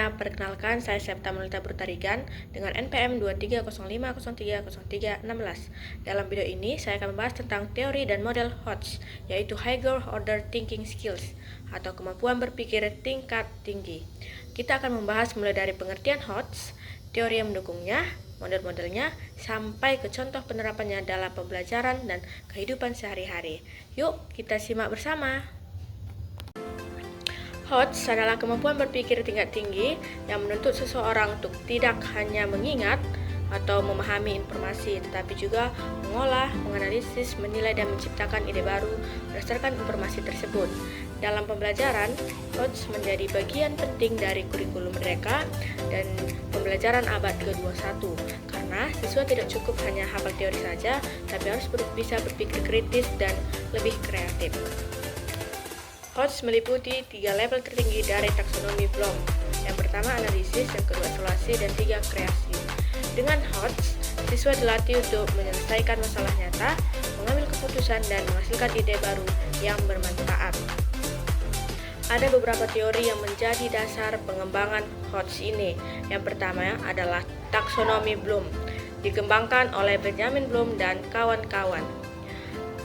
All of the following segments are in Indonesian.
semuanya, perkenalkan saya Septa Melita Brutarigan dengan NPM 2305030316. Dalam video ini saya akan membahas tentang teori dan model HOTS, yaitu Higher Order Thinking Skills atau kemampuan berpikir tingkat tinggi. Kita akan membahas mulai dari pengertian HOTS, teori yang mendukungnya, model-modelnya, sampai ke contoh penerapannya dalam pembelajaran dan kehidupan sehari-hari. Yuk kita simak bersama. HOTS adalah kemampuan berpikir tingkat tinggi yang menuntut seseorang untuk tidak hanya mengingat atau memahami informasi, tetapi juga mengolah, menganalisis, menilai, dan menciptakan ide baru berdasarkan informasi tersebut. Dalam pembelajaran, HOTS menjadi bagian penting dari kurikulum mereka dan pembelajaran abad ke-21, karena siswa tidak cukup hanya hafal teori saja, tapi harus bisa berpikir kritis dan lebih kreatif. HOTS meliputi 3 level tertinggi dari taksonomi Bloom. Yang pertama analisis, yang kedua evaluasi, dan 3 kreasi. Dengan HOTS, siswa dilatih untuk menyelesaikan masalah nyata, mengambil keputusan, dan menghasilkan ide baru yang bermanfaat. Ada beberapa teori yang menjadi dasar pengembangan HOTS ini. Yang pertama adalah taksonomi Bloom, dikembangkan oleh Benjamin Bloom dan kawan-kawan.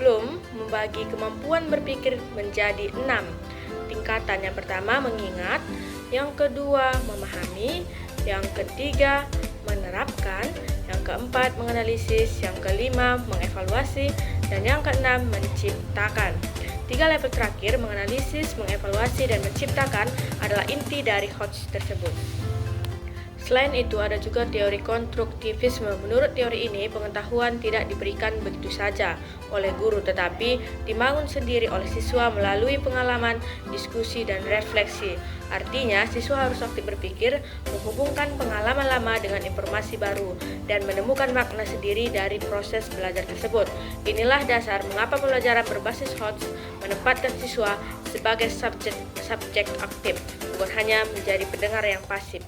Bloom membagi kemampuan berpikir menjadi 6 tingkatan. Yang pertama mengingat, yang kedua memahami, yang ketiga menerapkan, yang keempat menganalisis, yang kelima mengevaluasi, dan yang keenam menciptakan. 3 level terakhir menganalisis, mengevaluasi, dan menciptakan adalah inti dari HOTS tersebut. Selain itu, ada juga teori konstruktivisme. Menurut teori ini, pengetahuan tidak diberikan begitu saja oleh guru, tetapi dibangun sendiri oleh siswa melalui pengalaman, diskusi, dan refleksi. Artinya, siswa harus aktif berpikir, menghubungkan pengalaman lama dengan informasi baru, dan menemukan makna sendiri dari proses belajar tersebut. Inilah dasar mengapa pembelajaran berbasis HOTS menempatkan siswa sebagai subjek aktif, bukan hanya menjadi pendengar yang pasif.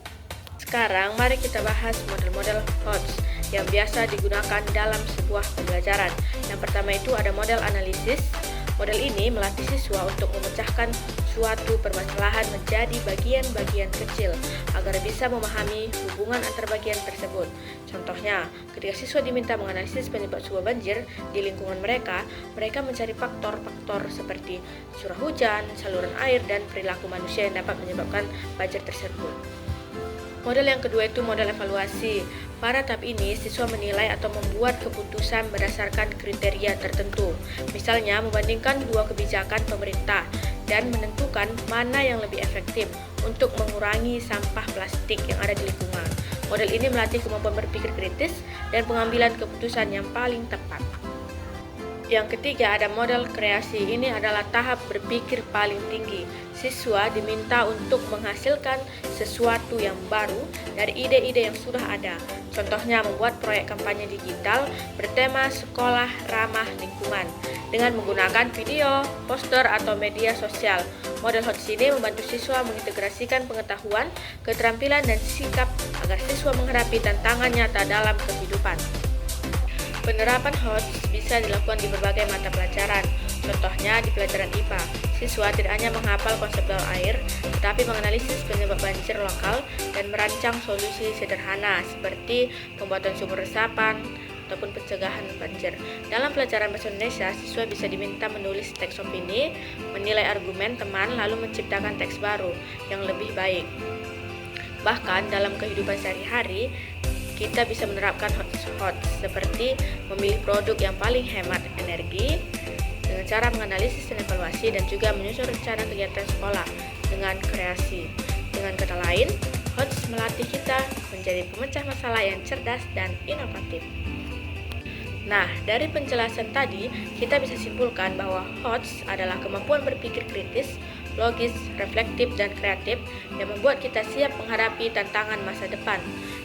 Sekarang mari kita bahas model-model HOTS yang biasa digunakan dalam sebuah pembelajaran. Yang pertama itu ada model analisis. Model ini melatih siswa untuk memecahkan suatu permasalahan menjadi bagian-bagian kecil agar bisa memahami hubungan antar bagian tersebut. Contohnya, ketika siswa diminta menganalisis penyebab sebuah banjir di lingkungan mereka, mereka mencari faktor-faktor seperti curah hujan, saluran air, dan perilaku manusia yang dapat menyebabkan banjir tersebut. Model yang kedua itu model evaluasi. Pada tahap ini, siswa menilai atau membuat keputusan berdasarkan kriteria tertentu. Misalnya, membandingkan 2 kebijakan pemerintah dan menentukan mana yang lebih efektif untuk mengurangi sampah plastik yang ada di lingkungan. Model ini melatih kemampuan berpikir kritis dan pengambilan keputusan yang paling tepat. Yang ketiga ada model kreasi. Ini adalah tahap berpikir paling tinggi. Siswa diminta untuk menghasilkan sesuatu yang baru dari ide-ide yang sudah ada. Contohnya membuat proyek kampanye digital bertema sekolah ramah lingkungan dengan menggunakan video, poster, atau media sosial. Model HOTS ini membantu siswa mengintegrasikan pengetahuan, keterampilan, dan sikap agar siswa menghadapi tantangan nyata dalam kehidupan. Penerapan HOTS bisa dilakukan di berbagai mata pelajaran. Contohnya di pelajaran IPA, siswa tidak hanya menghafal konsep daur air, tetapi menganalisis penyebab banjir lokal dan merancang solusi sederhana seperti pembuatan sumur resapan ataupun pencegahan banjir. Dalam pelajaran bahasa Indonesia, siswa bisa diminta menulis teks opini, menilai argumen teman, lalu menciptakan teks baru yang lebih baik. Bahkan dalam kehidupan sehari-hari, kita bisa menerapkan HOTS seperti memilih produk yang paling hemat energi dengan cara menganalisis dan evaluasi, dan juga menyusun rencana kegiatan sekolah dengan kreasi. Dengan kata lain, HOTS melatih kita menjadi pemecah masalah yang cerdas dan inovatif. Nah, dari penjelasan tadi, kita bisa simpulkan bahwa HOTS adalah kemampuan berpikir kritis, logis, reflektif, dan kreatif yang membuat kita siap menghadapi tantangan masa depan.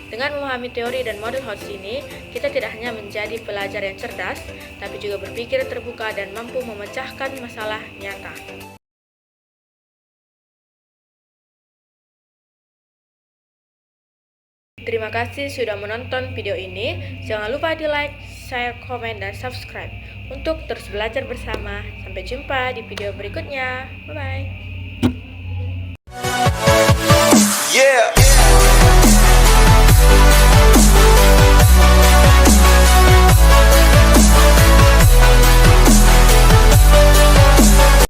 Dengan memahami teori dan model HOTS ini, kita tidak hanya menjadi pelajar yang cerdas, tapi juga berpikir terbuka dan mampu memecahkan masalah nyata. Terima kasih sudah menonton video ini. Jangan lupa di like, share, komen, dan subscribe untuk terus belajar bersama. Sampai jumpa di video berikutnya. Bye-bye. Yeah.